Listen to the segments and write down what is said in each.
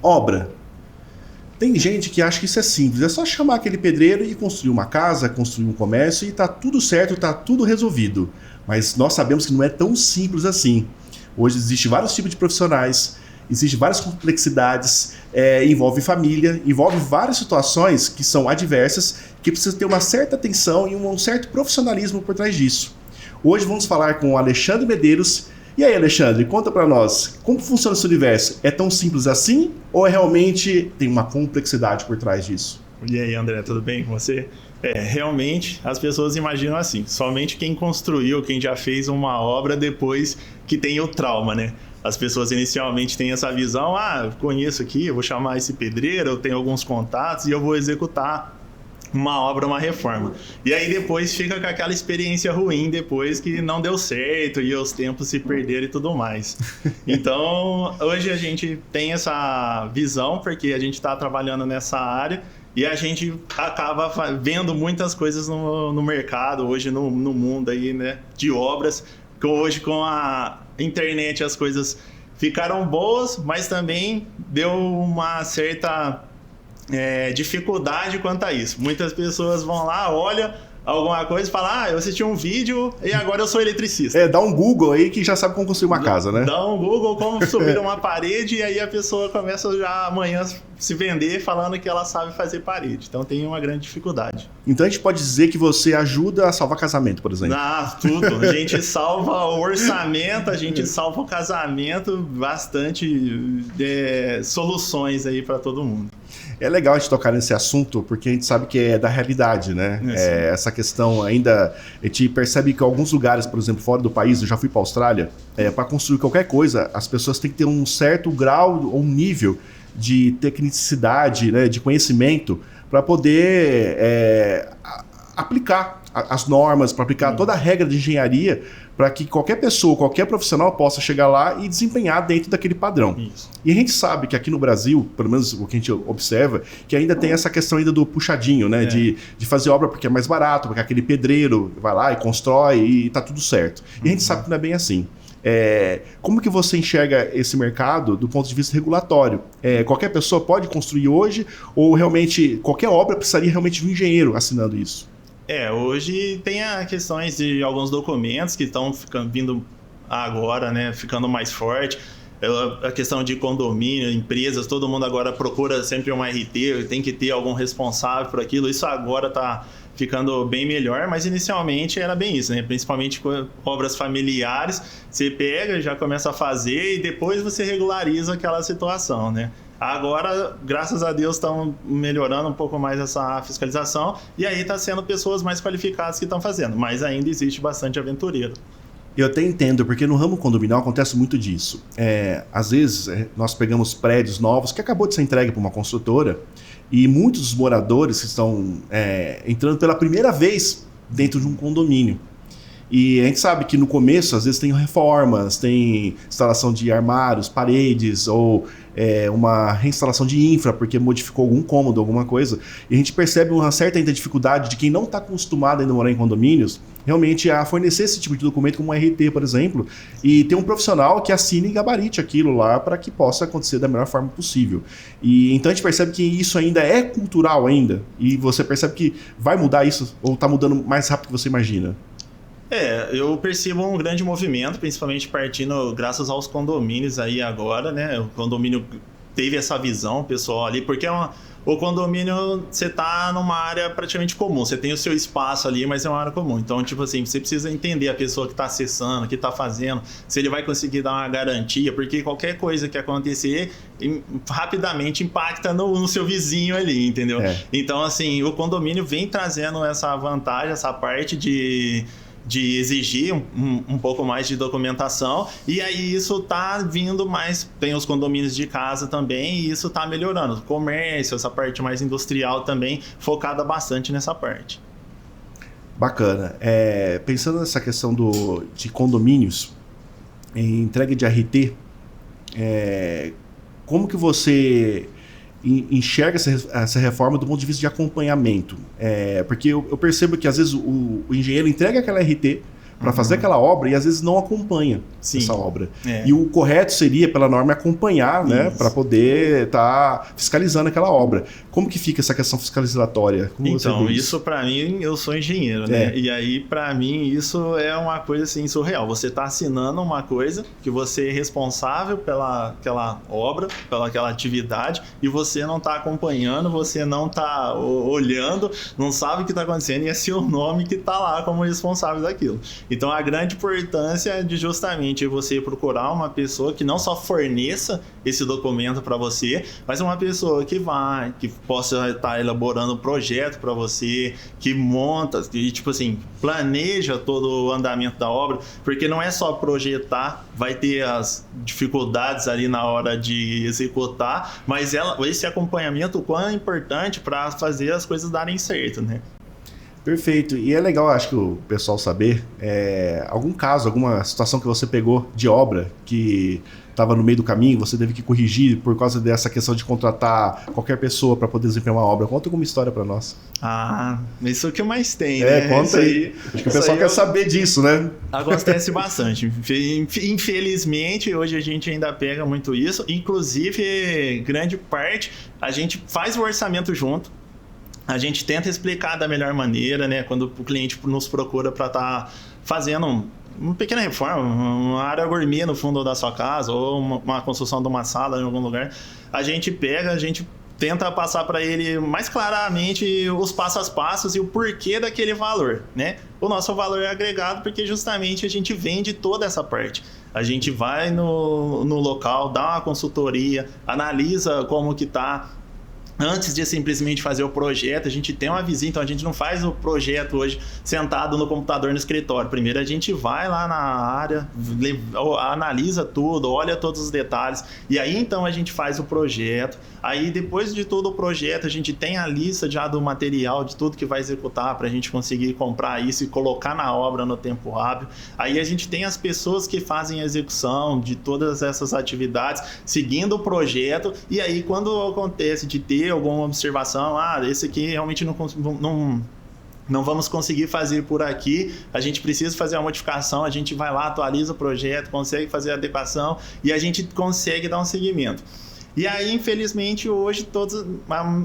Obra. Tem gente que acha que isso é simples, é só chamar aquele pedreiro e construir uma casa, construir um comércio e tá tudo certo, tá tudo resolvido. Mas nós sabemos que não é tão simples assim. Hoje existem vários tipos de profissionais, existem várias complexidades, envolve família, envolve várias situações que são adversas, que precisam ter uma certa atenção e um certo profissionalismo por trás disso. Hoje vamos falar com o Alexandre Medeiros. E aí, Alexandre, conta para nós, como funciona esse universo? É tão simples assim ou realmente tem uma complexidade por trás disso? E aí, André, tudo bem com você? Realmente as pessoas imaginam assim, somente quem construiu, quem já fez uma obra depois que tem o trauma, né? As pessoas inicialmente têm essa visão, eu conheço aqui, eu vou chamar esse pedreiro, eu tenho alguns contatos e eu vou executar uma obra, uma reforma. E aí depois fica com aquela experiência ruim depois que não deu certo e os tempos se perderam e tudo mais. Então, hoje a gente tem essa visão porque a gente está trabalhando nessa área e a gente acaba vendo muitas coisas no mercado, hoje no mundo aí, né, de obras. Hoje com a internet as coisas ficaram boas, mas também deu uma certa dificuldade quanto a isso. Muitas pessoas vão lá, olham alguma coisa e falam, eu assisti um vídeo e agora eu sou eletricista. Dá um Google aí que já sabe como construir uma casa, né? Dá um Google como subir uma parede e aí a pessoa começa já amanhã se vender falando que ela sabe fazer parede. Então tem uma grande dificuldade. Então a gente pode dizer que você ajuda a salvar casamento, por exemplo? Tudo. A gente salva o orçamento, a gente salva o casamento, bastante soluções aí para todo mundo. É legal a gente tocar nesse assunto, porque a gente sabe que é da realidade, né? Essa questão ainda, a gente percebe que em alguns lugares, por exemplo, fora do país, eu já fui para a Austrália, para construir qualquer coisa, as pessoas têm que ter um certo grau ou um nível de tecnicidade, né, de conhecimento, para poder aplicar as normas, para aplicar toda a regra de engenharia, para que qualquer pessoa, qualquer profissional possa chegar lá e desempenhar dentro daquele padrão. Isso. E a gente sabe que aqui no Brasil, pelo menos o que a gente observa, que ainda tem essa questão ainda do puxadinho, né? De fazer obra porque é mais barato, porque aquele pedreiro vai lá e constrói e tá tudo certo. E a gente sabe que não é bem assim. Como que você enxerga esse mercado do ponto de vista regulatório? Qualquer pessoa pode construir hoje ou realmente qualquer obra precisaria realmente de um engenheiro assinando isso? Hoje tem as questões de alguns documentos que estão vindo agora, né, ficando mais forte. A questão de condomínio, empresas, todo mundo agora procura sempre uma RT, tem que ter algum responsável por aquilo. Isso agora está ficando bem melhor, mas inicialmente era bem isso, né? Principalmente com obras familiares, você pega, já começa a fazer e depois você regulariza aquela situação, né? Agora, graças a Deus, estão melhorando um pouco mais essa fiscalização e aí está sendo pessoas mais qualificadas que estão fazendo, mas ainda existe bastante aventureiro. Eu até entendo, porque no ramo condominial acontece muito disso. Às vezes, nós pegamos prédios novos que acabou de ser entregue para uma construtora e muitos dos moradores que estão entrando pela primeira vez dentro de um condomínio. E a gente sabe que no começo, às vezes, tem reformas, tem instalação de armários, paredes, ou uma reinstalação de infra, porque modificou algum cômodo, alguma coisa. E a gente percebe uma certa ainda dificuldade de quem não está acostumado ainda a morar em condomínios, realmente a fornecer esse tipo de documento, como um RT, por exemplo, e ter um profissional que assine e gabarite aquilo lá para que possa acontecer da melhor forma possível. E então a gente percebe que isso ainda é cultural ainda, e você percebe que vai mudar isso, ou está mudando mais rápido do que você imagina? Eu percebo um grande movimento, principalmente partindo graças aos condomínios aí agora, né? O condomínio teve essa visão, pessoal, ali, porque o condomínio, você tá numa área praticamente comum, você tem o seu espaço ali, mas é uma área comum. Então, tipo assim, você precisa entender a pessoa que está acessando, que está fazendo, se ele vai conseguir dar uma garantia, porque qualquer coisa que acontecer, rapidamente impacta no seu vizinho ali, entendeu? Então, assim, o condomínio vem trazendo essa vantagem, essa parte de exigir um pouco mais de documentação, e aí isso tá vindo mais, tem os condomínios de casa também, e isso tá melhorando. O comércio, essa parte mais industrial também, focada bastante nessa parte. Bacana. Pensando nessa questão de condomínios, em entrega de RT, como que você enxerga essa reforma do ponto de vista de acompanhamento? Porque eu percebo que às vezes o engenheiro entrega aquela RT, para fazer aquela obra e às vezes não acompanha essa obra. E o correto seria, pela norma, acompanhar, né, para poder estar fiscalizando aquela obra. Como que fica essa questão fiscalizatória? Como então, isso para mim, eu sou engenheiro, né? E aí, para mim, isso é uma coisa assim, surreal. Você está assinando uma coisa que você é responsável pela aquela obra, pela aquela atividade, e você não está acompanhando, você não está olhando, não sabe o que está acontecendo, e é seu nome que está lá como responsável daquilo. Então, a grande importância é de justamente você procurar uma pessoa que não só forneça esse documento para você, mas uma pessoa que vai, que possa estar elaborando um projeto para você, que monta, e tipo assim, planeja todo o andamento da obra, porque não é só projetar, vai ter as dificuldades ali na hora de executar, mas esse acompanhamento, o quão é importante para fazer as coisas darem certo, né? Perfeito. E é legal, acho que o pessoal saber, algum caso, alguma situação que você pegou de obra que estava no meio do caminho, você teve que corrigir por causa dessa questão de contratar qualquer pessoa para poder desempenhar uma obra. Conta alguma história para nós. Isso que mais tem, né? Conta aí. Acho que o pessoal quer saber disso, né? Acontece bastante. Infelizmente, hoje a gente ainda pega muito isso. Inclusive, grande parte, a gente faz o orçamento junto. A gente tenta explicar da melhor maneira, né? Quando o cliente nos procura para estar fazendo uma pequena reforma, uma área gourmet no fundo da sua casa, ou uma construção de uma sala em algum lugar, a gente tenta passar para ele mais claramente os passos a passos e o porquê daquele valor, né? O nosso valor é agregado porque justamente a gente vende toda essa parte. A gente vai no local, dá uma consultoria, analisa como que está. Antes de simplesmente fazer o projeto, a gente tem uma visita, então a gente não faz o projeto hoje sentado no computador no escritório. Primeiro a gente vai lá na área, analisa tudo, olha todos os detalhes, e aí então a gente faz o projeto. Aí depois de todo o projeto, a gente tem a lista já do material, de tudo que vai executar, para a gente conseguir comprar isso e colocar na obra no tempo hábil. Aí a gente tem as pessoas que fazem a execução de todas essas atividades, seguindo o projeto, e aí quando acontece de ter alguma observação, esse aqui realmente não vamos conseguir fazer por aqui, a gente precisa fazer uma modificação, a gente vai lá, atualiza o projeto, consegue fazer a adequação e a gente consegue dar um seguimento. E aí, infelizmente, hoje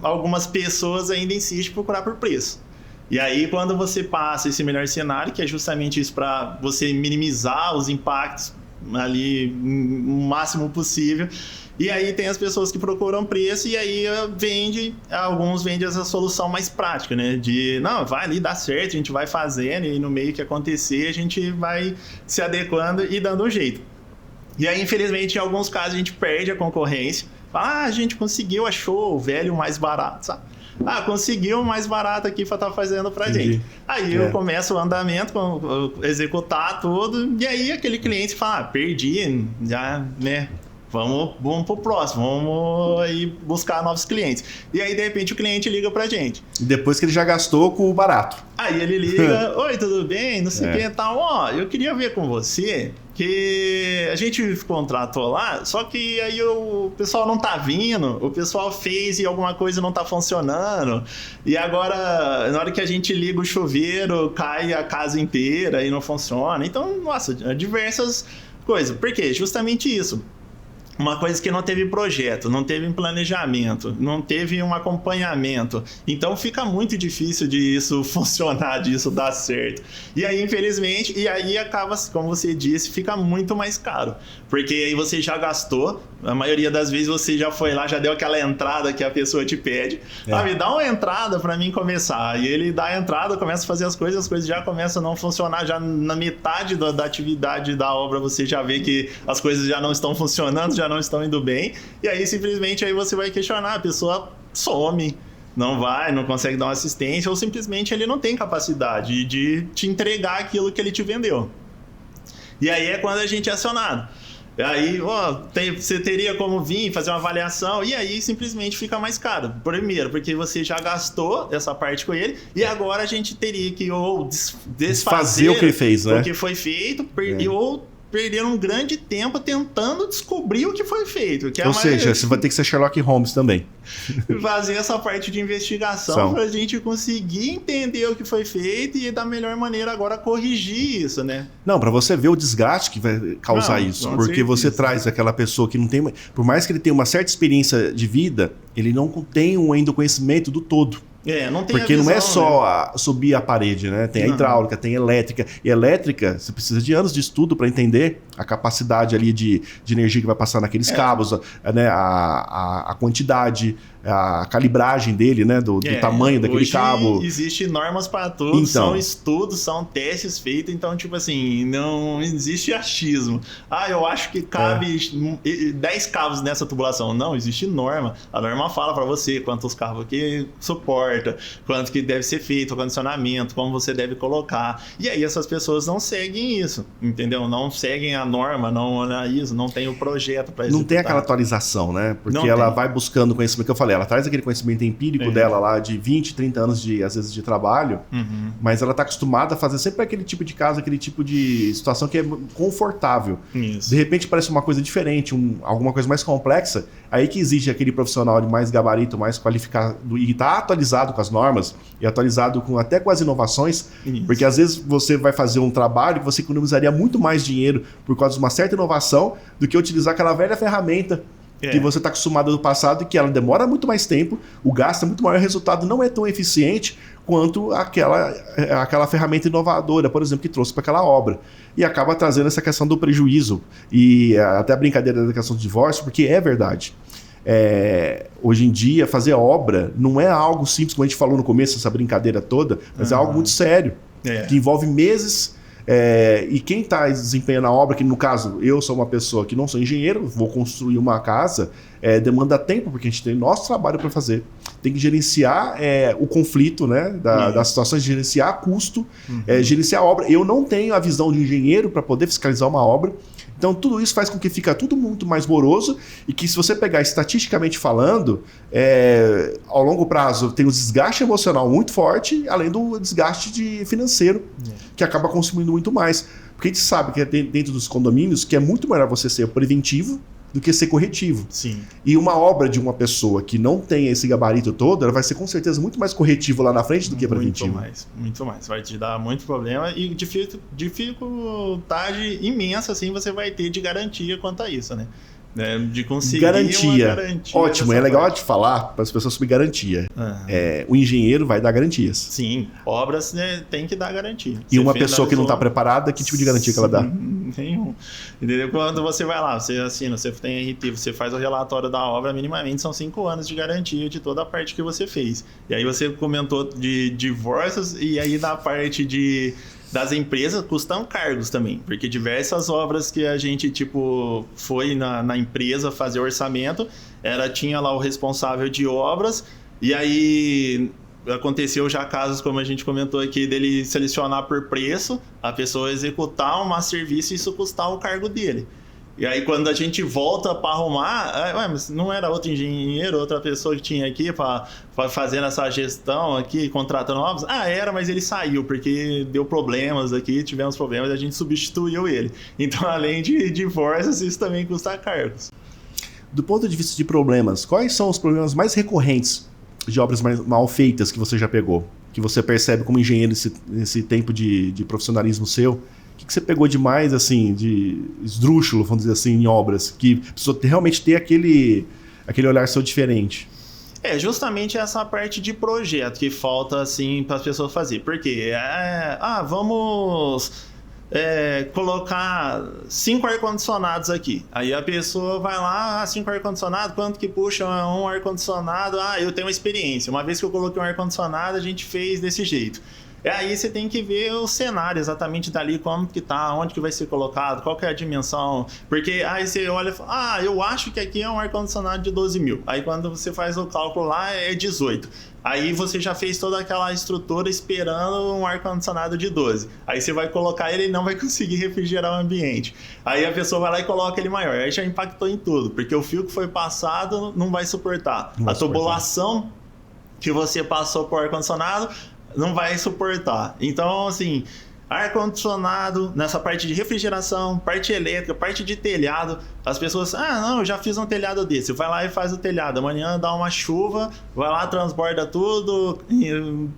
algumas pessoas ainda insistem em procurar por preço. E aí, quando você passa esse melhor cenário, que é justamente isso para você minimizar os impactos ali o máximo possível, e aí tem as pessoas que procuram preço e aí alguns vendem essa solução mais prática, né? De, não, vai ali, dá certo, a gente vai fazendo e no meio que acontecer a gente vai se adequando e dando um jeito. E aí, infelizmente, em alguns casos a gente perde a concorrência. Fala, a gente conseguiu, achou o velho mais barato, sabe? Conseguiu mais barato aqui para estar fazendo pra gente. Aí eu começo o andamento, executar tudo, e aí aquele cliente fala, perdi, já, né? Vamos pro próximo, vamos aí buscar novos clientes. E aí, de repente, o cliente liga pra gente. Depois que ele já gastou com o barato. Aí ele liga, oi, tudo bem? Não sei o que e tal. Eu queria ver com você que a gente contratou lá, só que aí o pessoal não tá vindo, o pessoal fez e alguma coisa não tá funcionando. E agora, na hora que a gente liga o chuveiro, cai a casa inteira e não funciona. Então, nossa, diversas coisas. Por quê? Justamente isso. Uma coisa que não teve projeto, não teve planejamento, não teve um acompanhamento. Então fica muito difícil disso funcionar, disso dar certo. E aí, infelizmente, acaba, como você disse, fica muito mais caro. Porque aí você já gastou, a maioria das vezes você já foi lá, já deu aquela entrada que a pessoa te pede. Me dá uma entrada para mim começar. E ele dá a entrada, começa a fazer as coisas já começam a não funcionar. Já na metade da atividade da obra você já vê que as coisas já não estão funcionando, já não estão indo bem, e aí simplesmente aí você vai questionar, a pessoa some, não consegue dar uma assistência, ou simplesmente ele não tem capacidade de te entregar aquilo que ele te vendeu. E aí é quando a gente é acionado. Aí, você teria como vir fazer uma avaliação, e aí simplesmente fica mais caro. Primeiro, porque você já gastou essa parte com ele, e agora a gente teria que ou desfazer o que ele fez, né? O que foi feito, ou perderam um grande tempo tentando descobrir o que foi feito. Que Ou seja, você vai ter que ser Sherlock Holmes também. Fazer essa parte de investigação para a gente conseguir entender o que foi feito e da melhor maneira agora corrigir isso, né? Não, para você ver o desgaste que vai causar isso. Porque você traz aquela pessoa que não tem... Por mais que ele tenha uma certa experiência de vida, ele não tem ainda o conhecimento do todo. Não tem porque não é só subir a parede, né? Tem a hidráulica, tem a elétrica. E elétrica, você precisa de anos de estudo para entender a capacidade ali de energia que vai passar naqueles cabos, né? a quantidade, a calibragem dele, né? Do tamanho daquele cabo. Existe normas para tudo, então, são estudos, são testes feitos, então, tipo assim, não existe achismo. Eu acho que cabe 10 cabos nessa tubulação. Não, existe norma. A norma fala para você quantos cabos que suporta, quanto que deve ser feito, o condicionamento, como você deve colocar. E aí essas pessoas não seguem isso, entendeu? Não seguem a norma, não olha isso, não tem o projeto para executar. Não tem aquela atualização, né? Porque ela vai buscando conhecimento, que eu falei, ela traz aquele conhecimento empírico dela lá de 20, 30 anos às vezes de trabalho, mas ela está acostumada a fazer sempre aquele tipo de caso, aquele tipo de situação que é confortável. Isso. De repente parece uma coisa diferente, alguma coisa mais complexa, aí que exige aquele profissional de mais gabarito, mais qualificado e está atualizado com as normas e atualizado até com as inovações, porque às vezes você vai fazer um trabalho que você economizaria muito mais dinheiro por causa de uma certa inovação do que utilizar aquela velha ferramenta que você está acostumado do passado e que ela demora muito mais tempo, o gasto é muito maior, o resultado não é tão eficiente quanto aquela ferramenta inovadora, por exemplo, que trouxe para aquela obra. E acaba trazendo essa questão do prejuízo e até a brincadeira da questão do divórcio, porque é verdade. Hoje em dia, fazer obra não é algo simples, como a gente falou no começo, essa brincadeira toda, mas é algo muito sério, que envolve meses. E quem está desempenhando a obra, que no caso eu sou uma pessoa que não sou engenheiro, vou construir uma casa, demanda tempo, porque a gente tem nosso trabalho para fazer. Tem que gerenciar o conflito, né, das situações, gerenciar custo, gerenciar a obra. Eu não tenho a visão de engenheiro para poder fiscalizar uma obra. Então tudo isso faz com que fica tudo muito mais moroso e que se você pegar estatisticamente falando, ao longo prazo tem um desgaste emocional muito forte, além do desgaste financeiro, que acaba consumindo muito mais. Porque a gente sabe que dentro dos condomínios que é muito melhor você ser preventivo do que ser corretivo. Sim. E uma obra de uma pessoa que não tem esse gabarito todo, ela vai ser com certeza muito mais corretivo lá na frente do que preventivo. Muito mais. Vai te dar muito problema e dificuldade imensa assim você vai ter de garantia quanto a isso, né? De conseguir garantia. Uma garantia. Ótimo, é legal de falar para as pessoas sobre garantia. O engenheiro vai dar garantias. Sim, obras tem que dar garantia. E uma pessoa que não está preparada, que tipo de garantia que ela dá? Nenhum. Entendeu? Quando você vai lá, você assina, você tem RT, você faz o relatório da obra, minimamente são 5 anos de garantia de toda a parte que você fez. E aí você comentou de divórcios e aí da parte das empresas custam cargos também, porque diversas obras que a gente foi na empresa fazer orçamento, tinha lá o responsável de obras, e aí aconteceu já casos, como a gente comentou aqui, dele selecionar por preço, a pessoa executar um serviço e isso custar o cargo dele. E aí quando a gente volta para arrumar, mas não era outro engenheiro, outra pessoa que tinha aqui para fazer essa gestão aqui, contratando obras? Era, mas ele saiu porque deu problemas aqui, tivemos problemas e a gente substituiu ele. Então, além de divórcios, isso também custa cargos. Do ponto de vista de problemas, quais são os problemas mais recorrentes de obras mal feitas que você já pegou? Que você percebe como engenheiro nesse tempo de profissionalismo seu? O que você pegou de mais, assim, de esdrúxulo, vamos dizer assim, em obras? Que precisou realmente ter aquele olhar seu diferente. Justamente essa parte de projeto que falta, assim, para as pessoas fazer. Porque, vamos colocar 5 ar-condicionados aqui. Aí a pessoa vai lá, 5 ar-condicionados, quanto que puxa um ar-condicionado? Eu tenho uma experiência. Uma vez que eu coloquei um ar-condicionado, a gente fez desse jeito. Aí você tem que ver o cenário exatamente dali, como que tá, onde que vai ser colocado, qual que é a dimensão. Porque aí você olha e fala, eu acho que aqui é um ar-condicionado de 12 mil. Aí quando você faz o cálculo lá, é 18. Aí você já fez toda aquela estrutura esperando um ar-condicionado de 12. Aí você vai colocar ele e não vai conseguir refrigerar o ambiente. Aí a pessoa vai lá e coloca ele maior. Aí já impactou em tudo, porque o fio que foi passado não vai suportar. A tubulação que você passou por ar-condicionado não vai suportar. Então, assim, ar-condicionado, nessa parte de refrigeração, parte elétrica, parte de telhado. As pessoas, não, eu já fiz um telhado desse. Vai lá e faz o telhado. Amanhã dá uma chuva, vai lá, transborda tudo,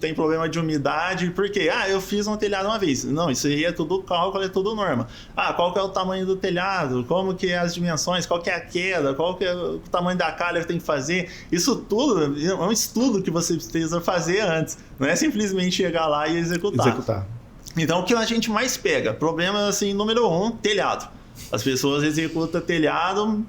tem problema de umidade. Por quê? Eu fiz um telhado uma vez. Não, isso aí é tudo cálculo, é tudo norma. Qual que é o tamanho do telhado? Como que é as dimensões? Qual que é a queda? Qual que é o tamanho da calha que tem que fazer? Isso tudo é um estudo que você precisa fazer antes. Não é simplesmente chegar lá e executar. Então, o que a gente mais pega? Problema, assim, número 1, telhado. As pessoas executam telhado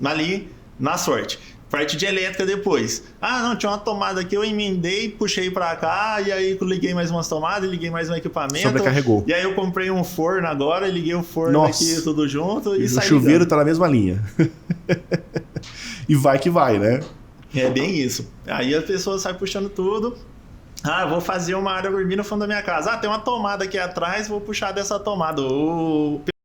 ali na sorte. Parte de elétrica depois. Não, tinha uma tomada aqui, eu emendei, puxei pra cá, e aí liguei mais umas tomadas, liguei mais um equipamento. Sobrecarregou. E aí eu comprei um forno agora, liguei o forno aqui tudo junto e saí. O chuveiro ligando. tá na mesma linha. E vai que vai, né? É bem isso. Aí a pessoa sai puxando tudo. Vou fazer uma área dormir no fundo da minha casa. Tem uma tomada aqui atrás, vou puxar dessa tomada.